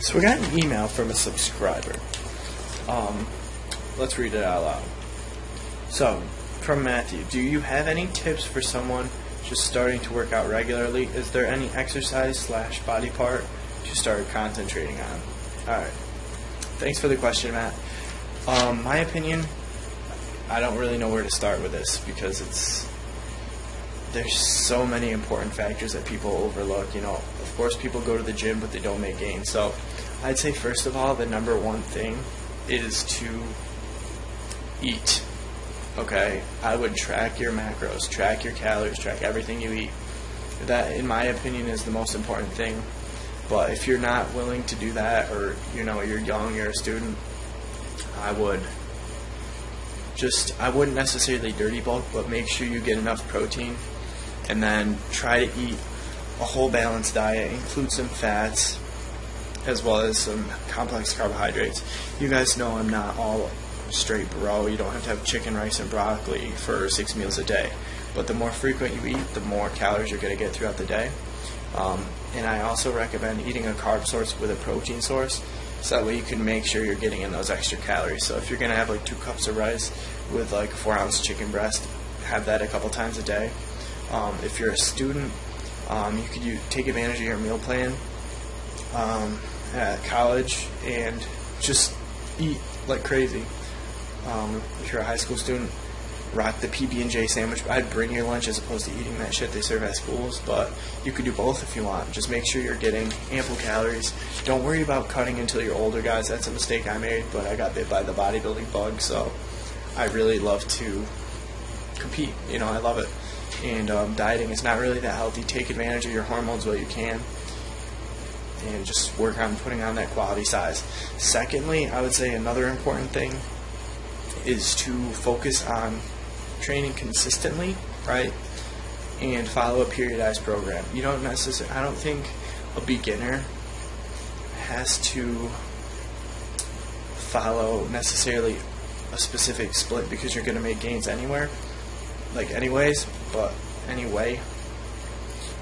So we got an email from a subscriber. Let's read it out loud. So, from Matthew, do you have any tips for someone just starting to work out regularly? Is there any exercise / body part to start concentrating on? Alright. Thanks for the question, Matt. My opinion, I don't really know where to start with this because there's so many important factors that people overlook. Of course people go to the gym but they don't make gains. So I'd say first of all, the number one thing is to eat. Okay? I would track your macros, track your calories, track everything you eat. That, in my opinion, is the most important thing. But if you're not willing to do that, or you're young, you're a student, I wouldn't necessarily dirty bulk, but make sure you get enough protein, and then try to eat a whole balanced diet, include some fats, as well as some complex carbohydrates. You guys know I'm not all straight bro. You don't have to have chicken, rice, and broccoli for 6 meals a day. But the more frequent you eat, the more calories you're going to get throughout the day. And I also recommend eating a carb source with a protein source, so that way you can make sure you're getting in those extra calories. So if you're going to have like 2 cups of rice with like a 4-ounce chicken breast, have that a couple times a day. If you're a student, you could take advantage of your meal plan at college and just eat like crazy. If you're a high school student, rock the PB&J sandwich. I'd bring your lunch as opposed to eating that shit they serve at schools, but you could do both if you want. Just make sure you're getting ample calories. Don't worry about cutting until you're older, guys. That's a mistake I made, but I got bit by the bodybuilding bug, so I really love to compete. I love it. And dieting is not really that healthy. Take advantage of your hormones while you can, and just work on putting on that quality size. Secondly, I would say another important thing is to focus on training consistently, right? And follow a periodized program. I don't think a beginner has to follow necessarily a specific split because you're going to make gains anyway.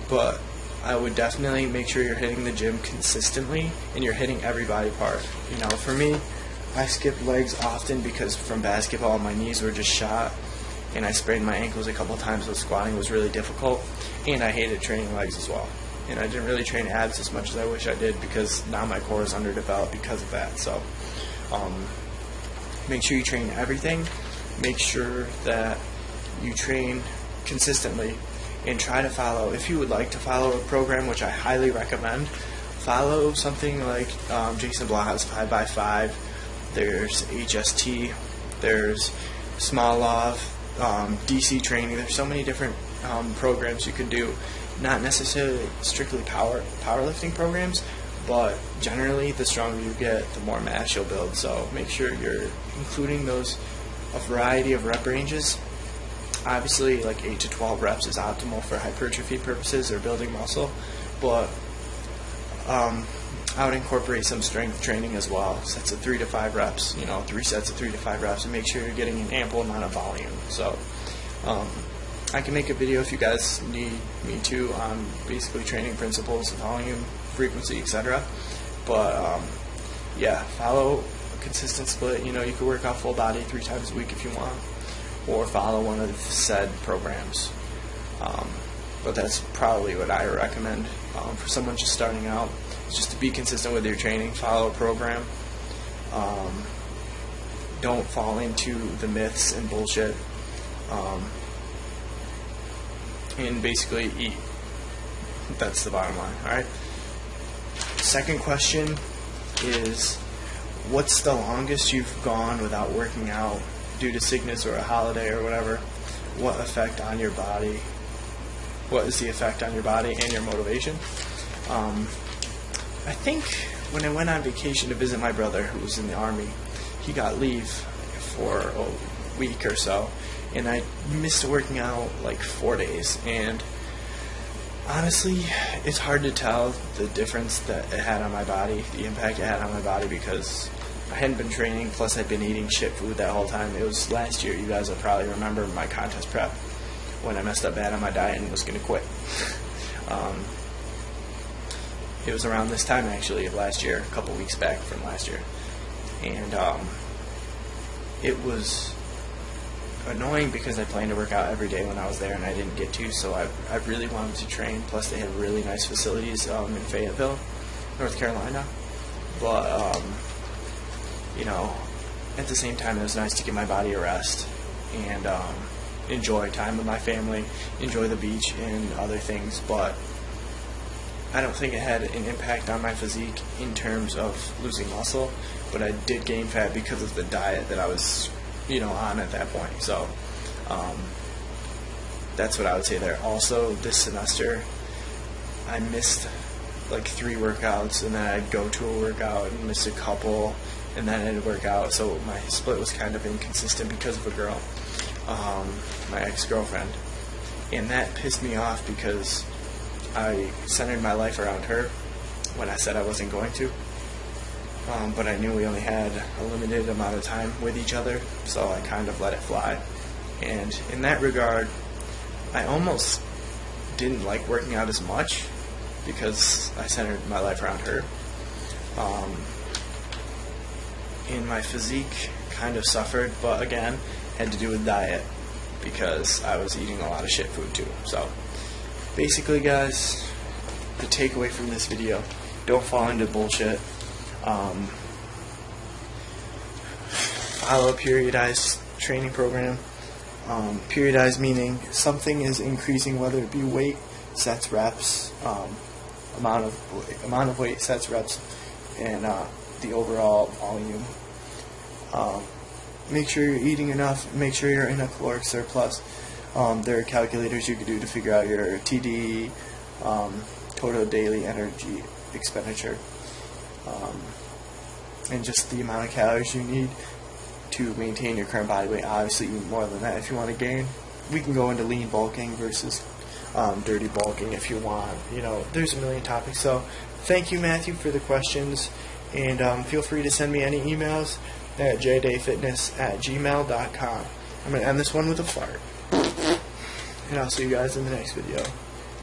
But I would definitely make sure you're hitting the gym consistently and you're hitting every body part. For me, I skip legs often because from basketball my knees were just shot, and I sprained my ankles a couple times, so squatting was really difficult, and I hated training legs as well. And I didn't really train abs as much as I wish I did because now my core is underdeveloped because of that. So make sure you train everything. Make sure that you train consistently, and try to follow, if you would like to follow a program, which I highly recommend, follow something like Jason Blaha's 5x5. There's HST, there's Smolov, DC training. There's so many different programs you can do. Not necessarily strictly powerlifting programs, but generally the stronger you get, the more mass you'll build. So make sure you're including a variety of rep ranges. Obviously, like 8 to 12 reps is optimal for hypertrophy purposes or building muscle, but I would incorporate some strength training as well. Sets of 3 to 5 reps, 3 sets of 3 to 5 reps, and make sure you're getting an ample amount of volume. So I can make a video if you guys need me to on basically training principles, volume, frequency, etc. But yeah, follow a consistent split. You could work out full body 3 times a week if you want, or follow one of the said programs. But that's probably what I recommend for someone just starting out. Just to be consistent with your training, follow a program. Don't fall into the myths and bullshit. And basically eat. That's the bottom line. Alright? Second question is, what's the longest you've gone without working out due to sickness or a holiday or whatever? What effect on your body? What is the effect on your body and your motivation? I think when I went on vacation to visit my brother who was in the Army, he got leave for a week or so, and I missed working out like 4 days. And honestly, it's hard to tell the difference that it had on my body, the impact it had on my body, because I hadn't been training, plus I'd been eating shit food that whole time. It was last year. You guys will probably remember my contest prep when I messed up bad on my diet and was going to quit. It was around this time actually of last year, a couple weeks back from last year, and it was annoying because I planned to work out every day when I was there and I didn't get to, so I really wanted to train. Plus they have really nice facilities in Fayetteville, North Carolina, but you know, at the same time it was nice to give my body a rest and enjoy time with my family, enjoy the beach and other things. But I don't think it had an impact on my physique in terms of losing muscle, but I did gain fat because of the diet that I was, you know, on at that point. So that's what I would say there. Also, this semester I missed like 3 workouts, and then I'd go to a workout and miss a couple, and then I'd work out. So my split was kind of inconsistent because of a girl, my ex-girlfriend, and that pissed me off because I centered my life around her when I said I wasn't going to. But I knew we only had a limited amount of time with each other, so I kind of let it fly. And in that regard, I almost didn't like working out as much because I centered my life around her. And my physique kind of suffered, but again, had to do with diet because I was eating a lot of shit food too. So basically, guys, the takeaway from this video: don't fall into bullshit. Follow a periodized training program. Periodized meaning something is increasing, whether it be weight, sets, reps, amount of weight, sets, reps, and the overall volume. Make sure you're eating enough. Make sure you're in a caloric surplus. There are calculators you can do to figure out your TDE, total daily energy expenditure, and just the amount of calories you need to maintain your current body weight. Obviously, you need more than that if you want to gain. We can go into lean bulking versus dirty bulking if you want. You know, there's a million topics. So, thank you, Matthew, for the questions, and feel free to send me any emails at jdayfitness@gmail.com. I'm going to end this one with a fart. And I'll see you guys in the next video.